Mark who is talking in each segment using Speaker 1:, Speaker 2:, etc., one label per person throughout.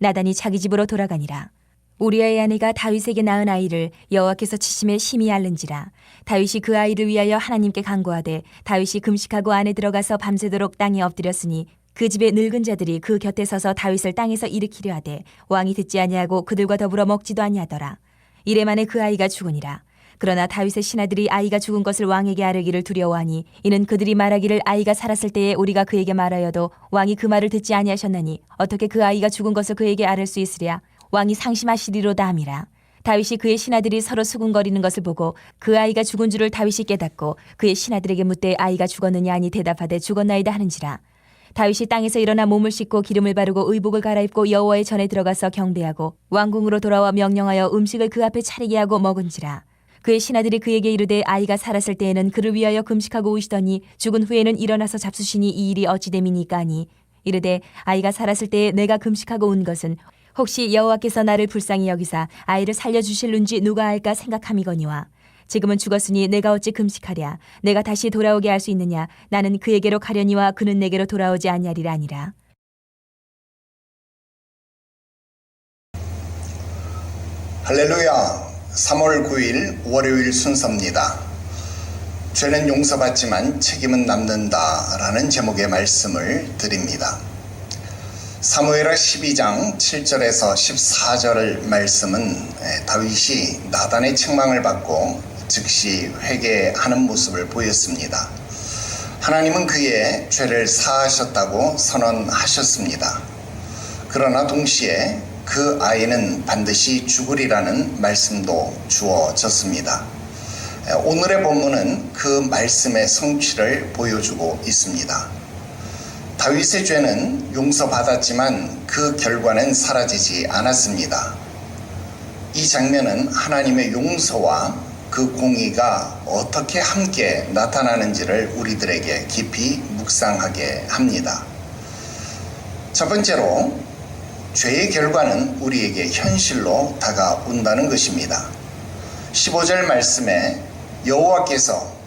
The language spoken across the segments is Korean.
Speaker 1: 나단이 자기 집으로 돌아가니라. 우리아의 아내가 다윗에게 낳은 아이를 여호와께서 치심에 심히 앓는지라. 다윗이 그 아이를 위하여 하나님께 간구하되 다윗이 금식하고 안에 들어가서 밤새도록 땅에 엎드렸으니 그 집의 늙은 자들이 그 곁에 서서 다윗을 땅에서 일으키려 하되 왕이 듣지 아니하고 그들과 더불어 먹지도 아니하더라. 이래 만에 그 아이가 죽으니라. 그러나 다윗의 신하들이 아이가 죽은 것을 왕에게 아뢰기를 두려워하니 이는 그들이 말하기를 아이가 살았을 때에 우리가 그에게 말하여도 왕이 그 말을 듣지 아니하셨나니 어떻게 그 아이가 죽은 것을 그에게 아뢰 수 있으랴. 왕이 상심하시리로다 함이라. 다윗이 그의 신하들이 서로 수군거리는 것을 보고 그 아이가 죽은 줄을 다윗이 깨닫고 그의 신하들에게 묻되 아이가 죽었느냐 하니 대답하되 죽었나이다 하는지라. 다윗이 땅에서 일어나 몸을 씻고 기름을 바르고 의복을 갈아입고 여호와의 전에 들어가서 경배하고 왕궁으로 돌아와 명령하여 음식을 그 앞에 차리게 하고 먹은지라. 그의 신하들이 그에게 이르되 아이가 살았을 때에는 그를 위하여 금식하고 오시더니 죽은 후에는 일어나서 잡수시니 이 일이 어찌 됨이니까 하니 이르되 아이가 살았을 때에 내가 금식하고 온 것은 혹시 여호와께서 나를 불쌍히 여기사 아이를 살려주실는지 누가 알까 생각함이거니와 지금은 죽었으니 내가 어찌 금식하랴. 내가 다시 돌아오게 할 수 있느냐. 나는 그에게로 가려니와 그는 내게로 돌아오지 아니하리라 아니라.
Speaker 2: 할렐루야. 3월 9일 월요일 순서입니다. 죄는 용서받지만 책임은 남는다 라는 제목의 말씀을 드립니다. 사무엘하 12장 7절에서 14절 말씀은 다윗이 나단의 책망을 받고 즉시 회개하는 모습을 보였습니다. 하나님은 그의 죄를 사하셨다고 선언하셨습니다. 그러나 동시에 그 아이는 반드시 죽으리라는 말씀도 주어졌습니다. 오늘의 본문은 그 말씀의 성취를 보여주고 있습니다. 다윗의 죄는 용서받았지만 그 결과는 사라지지 않았습니다. 이 장면은 하나님의 용서와 그 공의가 어떻게 함께 나타나는지를 우리들에게 깊이 묵상하게 합니다. 첫 번째로 죄의 결과는 우리에게 현실로 다가온다는 것입니다. 15절 말씀에 여호와께서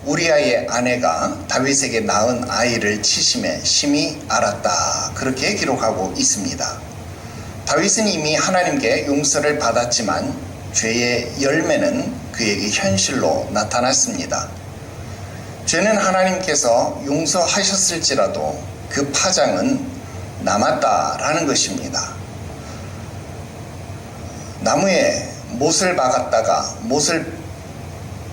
Speaker 2: 우리아의 아내가 다윗에게 낳은 아이를 치심에 심히 앓았다 그렇게 기록하고 있습니다. 다윗은 이미 하나님께 용서를 받았지만 죄의 열매는 그에게 현실로 나타났습니다. 죄는 하나님께서 용서하셨을지라도 그 파장은 남았다라는 것입니다. 나무에 못을 박았다가 못을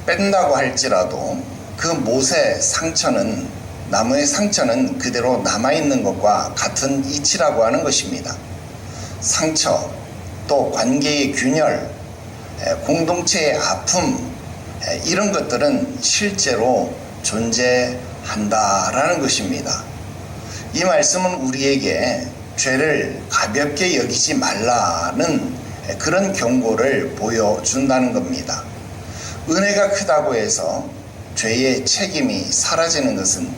Speaker 2: 뺀다고 할지라도 그 못의 상처는 나무의 상처는 그대로 남아있는 것과 같은 이치라고 하는 것입니다. 상처, 또 관계의 균열, 공동체의 아픔, 이런 것들은 실제로 존재한다라는 것입니다. 이 말씀은 우리에게 죄를 가볍게 여기지 말라는 그런 경고를 보여준다는 겁니다. 은혜가 크다고 해서 죄의 책임이 사라지는 것은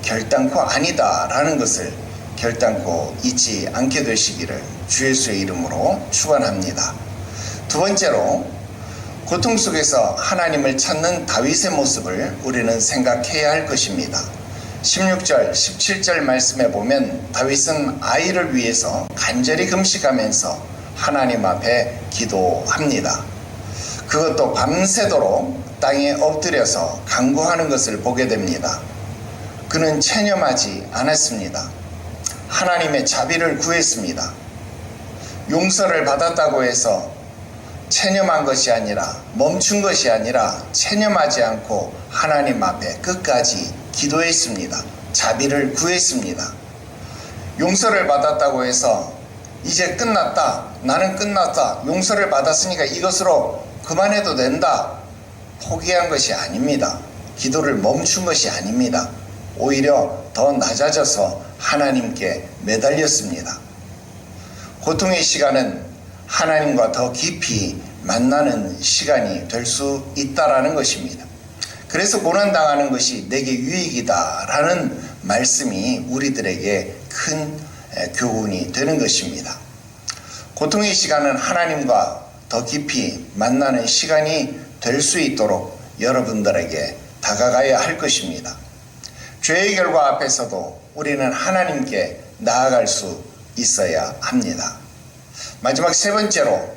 Speaker 2: 결단코 아니다라는 것을 결단코 잊지 않게 되시기를 주 예수의 이름으로 축원합니다. 두 번째로, 고통 속에서 하나님을 찾는 다윗의 모습을 우리는 생각해야 할 것입니다. 16절, 17절 말씀에 보면 다윗은 아이를 위해서 간절히 금식하면서 하나님 앞에 기도합니다. 그것도 밤새도록 땅에 엎드려서 간구하는 것을 보게 됩니다. 그는 체념하지 않았습니다. 하나님의 자비를 구했습니다. 용서를 받았다고 해서 체념한 것이 아니라, 멈춘 것이 아니라 체념하지 않고 하나님 앞에 끝까지 기도했습니다. 자비를 구했습니다. 용서를 받았다고 해서 이제 끝났다, 나는 끝났다, 용서를 받았으니까 이것으로 그만해도 된다, 포기한 것이 아닙니다. 기도를 멈춘 것이 아닙니다. 오히려 더 낮아져서 하나님께 매달렸습니다. 고통의 시간은 하나님과 더 깊이 만나는 시간이 될 수 있다라는 것입니다. 그래서 고난당하는 것이 내게 유익이다라는 말씀이 우리들에게 큰 교훈이 되는 것입니다. 고통의 시간은 하나님과 더 깊이 만나는 시간이 될 수 있도록 여러분들에게 다가가야 할 것입니다. 죄의 결과 앞에서도 우리는 하나님께 나아갈 수 있어야 합니다. 마지막 세 번째로,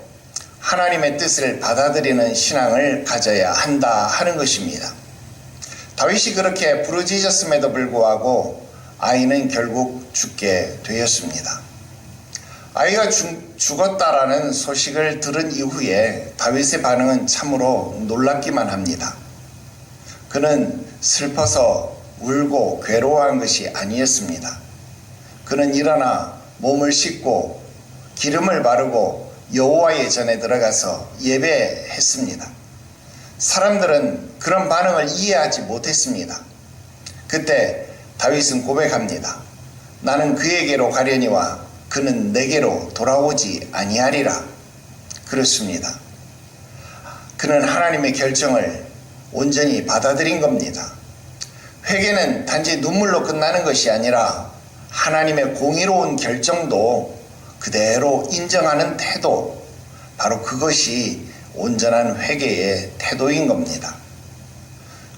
Speaker 2: 하나님의 뜻을 받아들이는 신앙을 가져야 한다 하는 것입니다. 다윗이 그렇게 부르짖었음에도 불구하고 아이는 결국 죽게 되었습니다. 아이가 죽었다라는 소식을 들은 이후에 다윗의 반응은 참으로 놀랍기만 합니다. 그는 슬퍼서 울고 괴로워한 것이 아니었습니다. 그는 일어나 몸을 씻고 기름을 바르고 여호와의 전에 들어가서 예배했습니다. 사람들은 그런 반응을 이해하지 못했습니다. 그때 다윗은 고백합니다. 나는 그에게로 가려니와 그는 내게로 돌아오지 아니하리라. 그렇습니다. 그는 하나님의 결정을 온전히 받아들인 겁니다. 회개는 단지 눈물로 끝나는 것이 아니라 하나님의 공의로운 결정도 그대로 인정하는 태도, 바로 그것이 온전한 회개의 태도인 겁니다.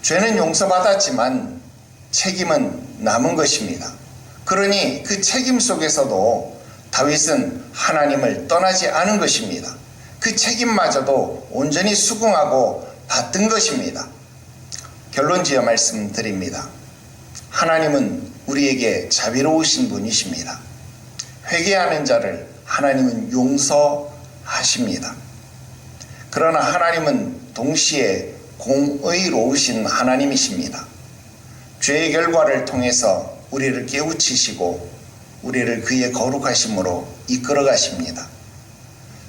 Speaker 2: 죄는 용서받았지만 책임은 남은 것입니다. 그러니 그 책임 속에서도 다윗은 하나님을 떠나지 않은 것입니다. 그 책임마저도 온전히 수긍하고 받은 것입니다. 결론지어 말씀드립니다. 하나님은 우리에게 자비로우신 분이십니다. 회개하는 자를 하나님은 용서하십니다. 그러나 하나님은 동시에 공의로우신 하나님이십니다. 죄의 결과를 통해서 우리를 깨우치시고 우리를 그의 거룩하심으로 이끌어 가십니다.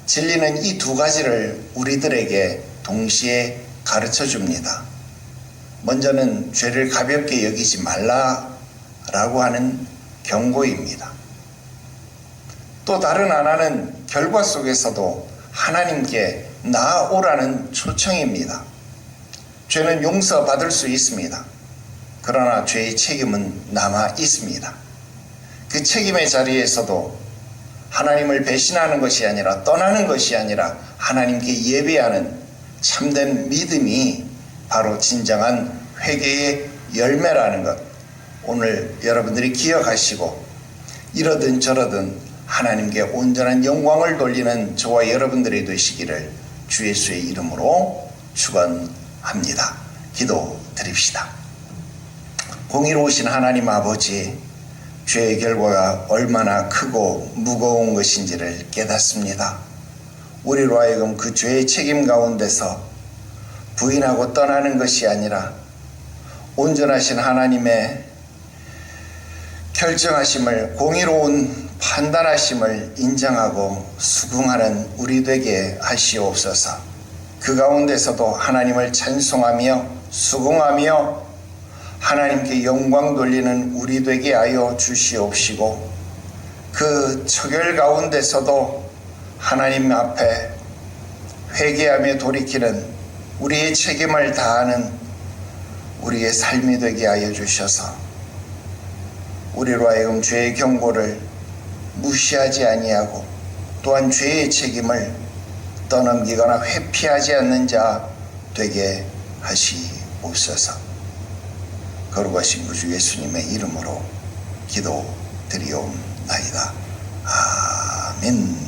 Speaker 2: 진리는 이 두 가지를 우리들에게 동시에 가르쳐 줍니다. 먼저는 죄를 가볍게 여기지 말라라고 하는 경고입니다. 또 다른 하나는 결과 속에서도 하나님께 나아오라는 초청입니다. 죄는 용서받을 수 있습니다. 그러나 죄의 책임은 남아 있습니다. 그 책임의 자리에서도 하나님을 배신하는 것이 아니라, 떠나는 것이 아니라 하나님께 예배하는 참된 믿음이 바로 진정한 회개의 열매라는 것, 오늘 여러분들이 기억하시고 이러든 저러든 하나님께 온전한 영광을 돌리는 저와 여러분들이 되시기를 주 예수의 이름으로 축원합니다. 기도드립시다. 공의로우신 하나님 아버지, 죄의 결과가 얼마나 크고 무거운 것인지를 깨닫습니다. 우리로 하여금 그 죄의 책임 가운데서 부인하고 떠나는 것이 아니라 온전하신 하나님의 결정하심을, 공의로운 판단하심을 인정하고 수긍하는 우리 되게 하시옵소서. 그 가운데서도 하나님을 찬송하며 수긍하며 하나님께 영광 돌리는 우리 되게 하여 주시옵시고, 그 처결 가운데서도 하나님 앞에 회개하며 돌이키는 우리의 책임을 다하는 우리의 삶이 되게 하여 주셔서 우리로 하여금 죄의 경고를 무시하지 아니하고 또한 죄의 책임을 떠넘기거나 회피하지 않는 자 되게 하시옵소서. 거룩하신 구주 예수님의 이름으로 기도드리옵나이다. 아멘.